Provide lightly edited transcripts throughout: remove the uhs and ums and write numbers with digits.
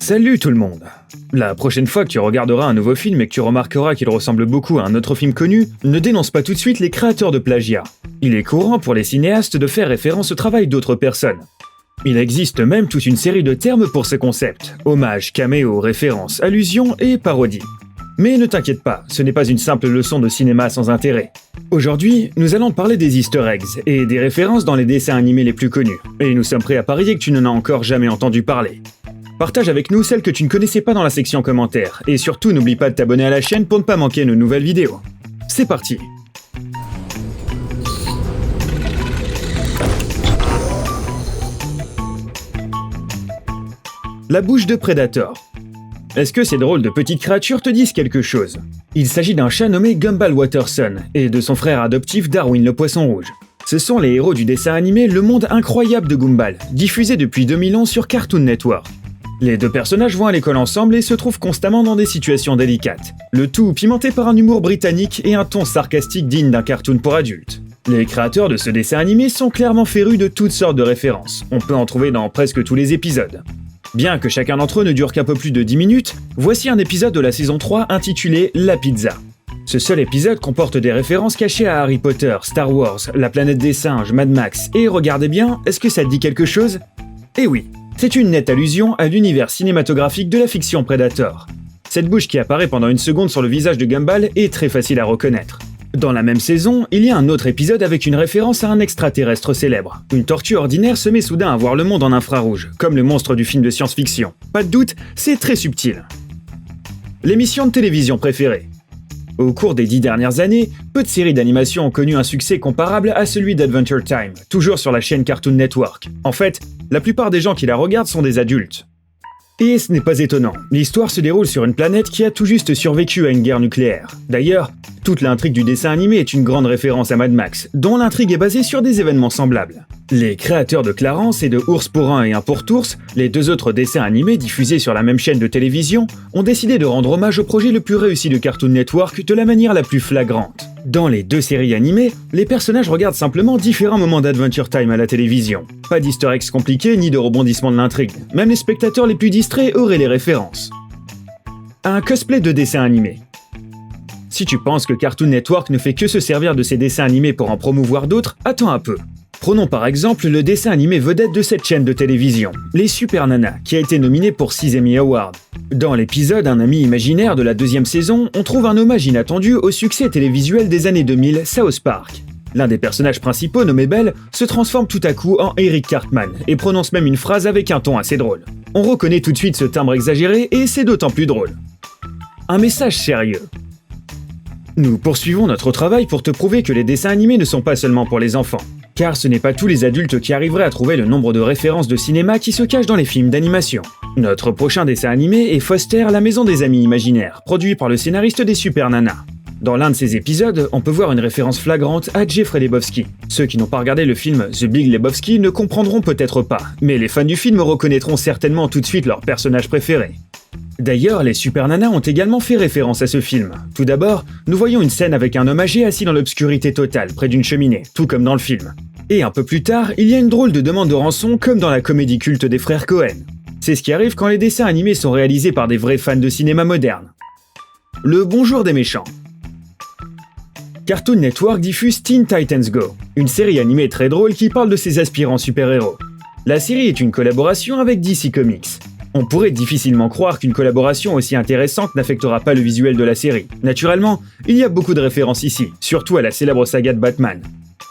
Salut tout le monde! La prochaine fois que tu regarderas un nouveau film et que tu remarqueras qu'il ressemble beaucoup à un autre film connu, ne dénonce pas tout de suite les créateurs de plagiat. Il est courant pour les cinéastes de faire référence au travail d'autres personnes. Il existe même toute une série de termes pour ces concepts: hommage, caméo, référence, allusion et parodie. Mais ne t'inquiète pas, ce n'est pas une simple leçon de cinéma sans intérêt. Aujourd'hui, nous allons parler des easter eggs et des références dans les dessins animés les plus connus, et nous sommes prêts à parier que tu n'en as encore jamais entendu parler. Partage avec nous celles que tu ne connaissais pas dans la section commentaires, et surtout n'oublie pas de t'abonner à la chaîne pour ne pas manquer nos nouvelles vidéos. C'est parti! La bouche de Predator. Est-ce que ces drôles de petites créatures te disent quelque chose? Il s'agit d'un chat nommé Gumball Watterson, et de son frère adoptif Darwin le poisson rouge. Ce sont les héros du dessin animé Le Monde Incroyable de Gumball, diffusé depuis 2011 sur Cartoon Network. Les deux personnages vont à l'école ensemble et se trouvent constamment dans des situations délicates. Le tout pimenté par un humour britannique et un ton sarcastique digne d'un cartoon pour adultes. Les créateurs de ce dessin animé sont clairement férus de toutes sortes de références. On peut en trouver dans presque tous les épisodes. Bien que chacun d'entre eux ne dure qu'un peu plus de 10 minutes, voici un épisode de la saison 3 intitulé La Pizza. Ce seul épisode comporte des références cachées à Harry Potter, Star Wars, La Planète des Singes, Mad Max, et regardez bien, est-ce que ça te dit quelque chose? Eh oui, c'est une nette allusion à l'univers cinématographique de la fiction Predator. Cette bouche qui apparaît pendant une seconde sur le visage de Gumball est très facile à reconnaître. Dans la même saison, il y a un autre épisode avec une référence à un extraterrestre célèbre. Une tortue ordinaire se met soudain à voir le monde en infrarouge, comme le monstre du film de science-fiction. Pas de doute, c'est très subtil. L'émission de télévision préférée. Au cours des 10 dernières années, peu de séries d'animation ont connu un succès comparable à celui d'Adventure Time, toujours sur la chaîne Cartoon Network. En fait, la plupart des gens qui la regardent sont des adultes. Et ce n'est pas étonnant, l'histoire se déroule sur une planète qui a tout juste survécu à une guerre nucléaire. D'ailleurs, toute l'intrigue du dessin animé est une grande référence à Mad Max, dont l'intrigue est basée sur des événements semblables. Les créateurs de Clarence et de Ours pour un et un pour tous, les deux autres dessins animés diffusés sur la même chaîne de télévision, ont décidé de rendre hommage au projet le plus réussi de Cartoon Network de la manière la plus flagrante. Dans les deux séries animées, les personnages regardent simplement différents moments d'Adventure Time à la télévision. Pas d'easter eggs compliqués ni de rebondissements de l'intrigue. Même les spectateurs les plus distraits auraient les références. Un cosplay de dessin animé. Si tu penses que Cartoon Network ne fait que se servir de ses dessins animés pour en promouvoir d'autres, attends un peu. Prenons par exemple le dessin animé vedette de cette chaîne de télévision, les Super Nana, qui a été nominé pour 6 Emmy Awards. Dans l'épisode Un ami imaginaire de la deuxième saison, on trouve un hommage inattendu au succès télévisuel des années 2000, South Park. L'un des personnages principaux, nommé Bell, se transforme tout à coup en Eric Cartman et prononce même une phrase avec un ton assez drôle. On reconnaît tout de suite ce timbre exagéré et c'est d'autant plus drôle. Un message sérieux. Nous poursuivons notre travail pour te prouver que les dessins animés ne sont pas seulement pour les enfants. Car ce n'est pas tous les adultes qui arriveraient à trouver le nombre de références de cinéma qui se cachent dans les films d'animation. Notre prochain dessin animé est Foster, la maison des amis imaginaires, produit par le scénariste des Super Nana. Dans l'un de ces épisodes, on peut voir une référence flagrante à Jeffrey Lebowski. Ceux qui n'ont pas regardé le film The Big Lebowski ne comprendront peut-être pas, mais les fans du film reconnaîtront certainement tout de suite leur personnage préféré. D'ailleurs, les Super Nana ont également fait référence à ce film. Tout d'abord, nous voyons une scène avec un homme âgé assis dans l'obscurité totale, près d'une cheminée, tout comme dans le film. Et un peu plus tard, il y a une drôle de demande de rançon comme dans la comédie culte des frères Coen. C'est ce qui arrive quand les dessins animés sont réalisés par des vrais fans de cinéma moderne. Le bonjour des méchants. Cartoon Network diffuse Teen Titans Go, une série animée très drôle qui parle de ses aspirants super-héros. La série est une collaboration avec DC Comics. On pourrait difficilement croire qu'une collaboration aussi intéressante n'affectera pas le visuel de la série. Naturellement, il y a beaucoup de références ici, surtout à la célèbre saga de Batman.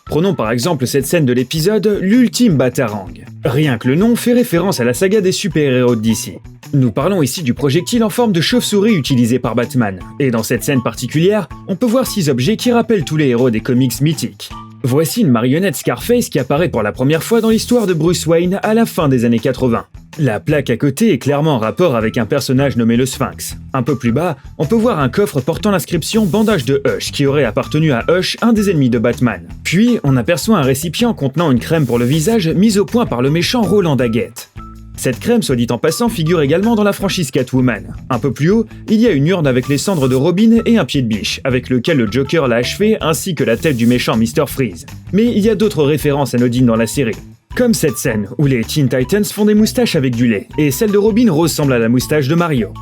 Prenons par exemple cette scène de l'épisode L'Ultime Batarang. Rien que le nom fait référence à la saga des super-héros de DC. Nous parlons ici du projectile en forme de chauve-souris utilisé par Batman, et dans cette scène particulière, on peut voir 6 objets qui rappellent tous les héros des comics mythiques. Voici une marionnette Scarface qui apparaît pour la première fois dans l'histoire de Bruce Wayne à la fin des années 80. La plaque à côté est clairement en rapport avec un personnage nommé le Sphinx. Un peu plus bas, on peut voir un coffre portant l'inscription Bandage de Hush qui aurait appartenu à Hush, un des ennemis de Batman. Puis, on aperçoit un récipient contenant une crème pour le visage mise au point par le méchant Roland Daggett. Cette crème, soit dit en passant, figure également dans la franchise Catwoman. Un peu plus haut, il y a une urne avec les cendres de Robin et un pied de biche, avec lequel le Joker l'a achevé, ainsi que la tête du méchant Mr. Freeze. Mais il y a d'autres références anodines dans la série, Comme cette scène où les Teen Titans font des moustaches avec du lait, et celle de Robin ressemble à la moustache de Mario.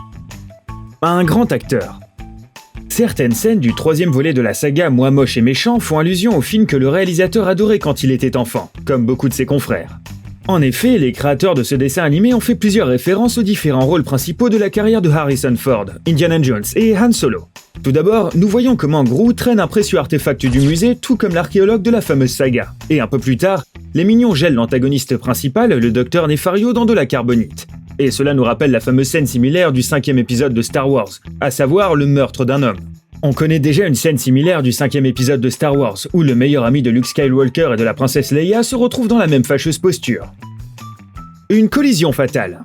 Un grand acteur. Certaines scènes du troisième volet de la saga Moi moche et méchant font allusion au film que le réalisateur adorait quand il était enfant, comme beaucoup de ses confrères. En effet, les créateurs de ce dessin animé ont fait plusieurs références aux différents rôles principaux de la carrière de Harrison Ford, Indiana Jones et Han Solo. Tout d'abord, nous voyons comment Gru traîne un précieux artefact du musée, tout comme l'archéologue de la fameuse saga. Et un peu plus tard, les Mignons gèlent l'antagoniste principal, le docteur Nefario, dans de la carbonite. Et cela nous rappelle la fameuse scène similaire du 5e épisode de Star Wars, à savoir le meurtre d'un homme. On connaît déjà une scène similaire du 5e épisode de Star Wars, où le meilleur ami de Luke Skywalker et de la princesse Leia se retrouve dans la même fâcheuse posture. Une collision fatale.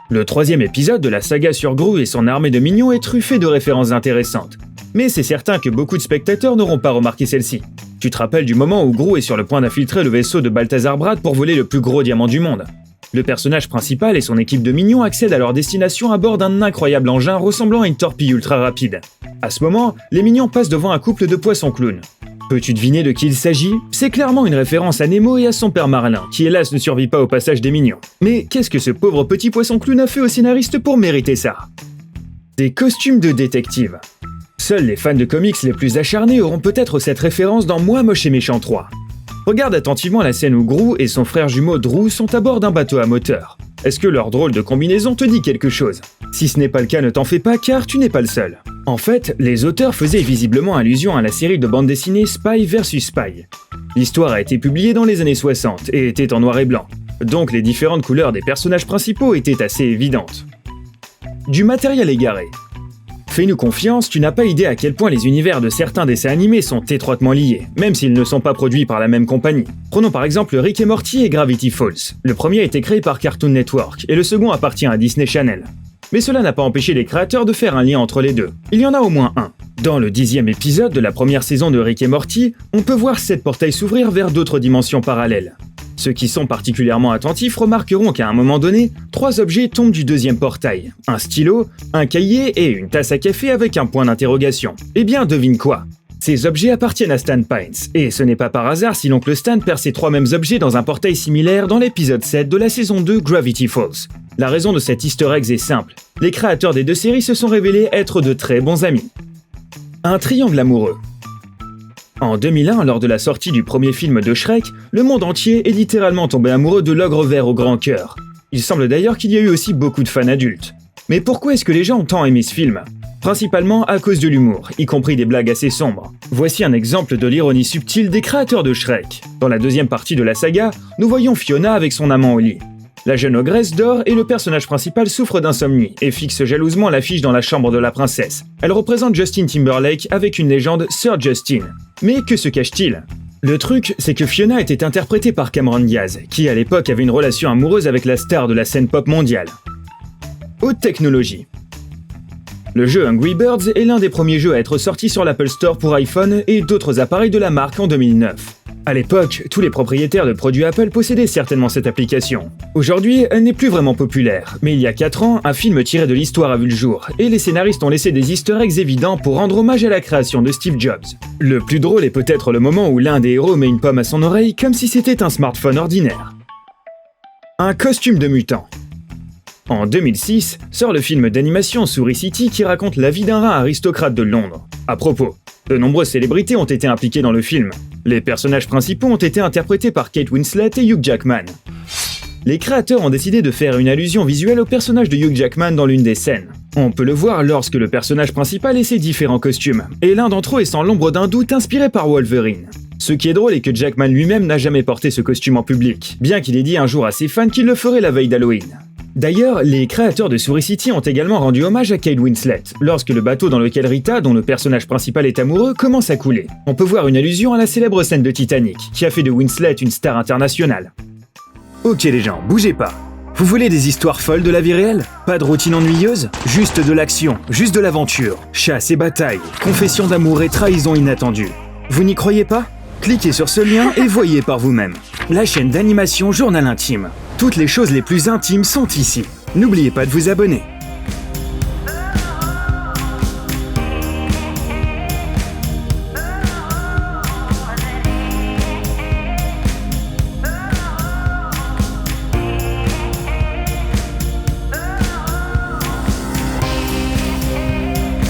Le 3e épisode de la saga sur Gru et son armée de mignons est truffé de références intéressantes. Mais c'est certain que beaucoup de spectateurs n'auront pas remarqué celle-ci. Tu te rappelles du moment où Gru est sur le point d'infiltrer le vaisseau de Balthazar Brad pour voler le plus gros diamant du monde. Le personnage principal et son équipe de mignons accèdent à leur destination à bord d'un incroyable engin ressemblant à une torpille ultra rapide. À ce moment, les mignons passent devant un couple de poissons clowns. Peux-tu deviner de qui il s'agit? C'est clairement une référence à Nemo et à son père Marlin, qui hélas ne survit pas au passage des mignons. Mais qu'est-ce que ce pauvre petit poisson clown a fait au scénariste pour mériter ça? Des costumes de détective. Seuls les fans de comics les plus acharnés auront peut-être cette référence dans Moi moche et méchant 3. Regarde attentivement la scène où Gru et son frère jumeau Drew sont à bord d'un bateau à moteur. Est-ce que leur drôle de combinaison te dit quelque chose? Si ce n'est pas le cas, ne t'en fais pas car tu n'es pas le seul. En fait, les auteurs faisaient visiblement allusion à la série de bande dessinée Spy vs Spy. L'histoire a été publiée dans les années 60 et était en noir et blanc, donc les différentes couleurs des personnages principaux étaient assez évidentes. Du matériel égaré. Fais-nous confiance, tu n'as pas idée à quel point les univers de certains dessins animés sont étroitement liés, même s'ils ne sont pas produits par la même compagnie. Prenons par exemple Rick et Morty et Gravity Falls. Le premier a été créé par Cartoon Network et le second appartient à Disney Channel. Mais cela n'a pas empêché les créateurs de faire un lien entre les deux. Il y en a au moins un. Dans le 10e épisode de la première saison de Rick et Morty, on peut voir 7 portails s'ouvrir vers d'autres dimensions parallèles. Ceux qui sont particulièrement attentifs remarqueront qu'à un moment donné, 3 objets tombent du deuxième portail. Un stylo, un cahier et une tasse à café avec un point d'interrogation. Eh bien, devine quoi? Ces objets appartiennent à Stan Pines, et ce n'est pas par hasard si l'oncle Stan perd ces 3 mêmes objets dans un portail similaire dans l'épisode 7 de la saison 2 Gravity Falls. La raison de cet easter egg est simple. Les créateurs des deux séries se sont révélés être de très bons amis. Un triangle amoureux. En 2001, lors de la sortie du premier film de Shrek, le monde entier est littéralement tombé amoureux de l'ogre vert au grand cœur. Il semble d'ailleurs qu'il y a eu aussi beaucoup de fans adultes. Mais pourquoi est-ce que les gens ont tant aimé ce film? Principalement à cause de l'humour, y compris des blagues assez sombres. Voici un exemple de l'ironie subtile des créateurs de Shrek. Dans la deuxième partie de la saga, nous voyons Fiona avec son amant au lit. La jeune ogresse dort et le personnage principal souffre d'insomnie et fixe jalousement l'affiche dans la chambre de la princesse. Elle représente Justin Timberlake avec une légende Sir Justin. Mais que se cache-t-il? Le truc, c'est que Fiona était interprétée par Cameron Diaz, qui à l'époque avait une relation amoureuse avec la star de la scène pop mondiale. Haute technologie. Le jeu Angry Birds est l'un des premiers jeux à être sorti sur l'Apple Store pour iPhone et d'autres appareils de la marque en 2009. À l'époque, tous les propriétaires de produits Apple possédaient certainement cette application. Aujourd'hui, elle n'est plus vraiment populaire, mais il y a 4 ans, un film tiré de l'histoire a vu le jour, et les scénaristes ont laissé des easter eggs évidents pour rendre hommage à la création de Steve Jobs. Le plus drôle est peut-être le moment où l'un des héros met une pomme à son oreille comme si c'était un smartphone ordinaire. Un costume de mutant. En 2006, sort le film d'animation Souris City qui raconte la vie d'un rat aristocrate de Londres. À propos, de nombreuses célébrités ont été impliquées dans le film. Les personnages principaux ont été interprétés par Kate Winslet et Hugh Jackman. Les créateurs ont décidé de faire une allusion visuelle au personnage de Hugh Jackman dans l'une des scènes. On peut le voir lorsque le personnage principal ait ses différents costumes, et l'un d'entre eux est sans l'ombre d'un doute inspiré par Wolverine. Ce qui est drôle est que Jackman lui-même n'a jamais porté ce costume en public, bien qu'il ait dit un jour à ses fans qu'il le ferait la veille d'Halloween. D'ailleurs, les créateurs de Souris City ont également rendu hommage à Kate Winslet, lorsque le bateau dans lequel Rita, dont le personnage principal est amoureux, commence à couler. On peut voir une allusion à la célèbre scène de Titanic, qui a fait de Winslet une star internationale. Ok les gens, bougez pas. Vous voulez des histoires folles de la vie réelle? Pas de routine ennuyeuse? Juste de l'action, juste de l'aventure, chasse et bataille, confession d'amour et trahison inattendue. Vous n'y croyez pas? Cliquez sur ce lien et voyez par vous-même. La chaîne d'animation Journal Intime. Toutes les choses les plus intimes sont ici. N'oubliez pas de vous abonner.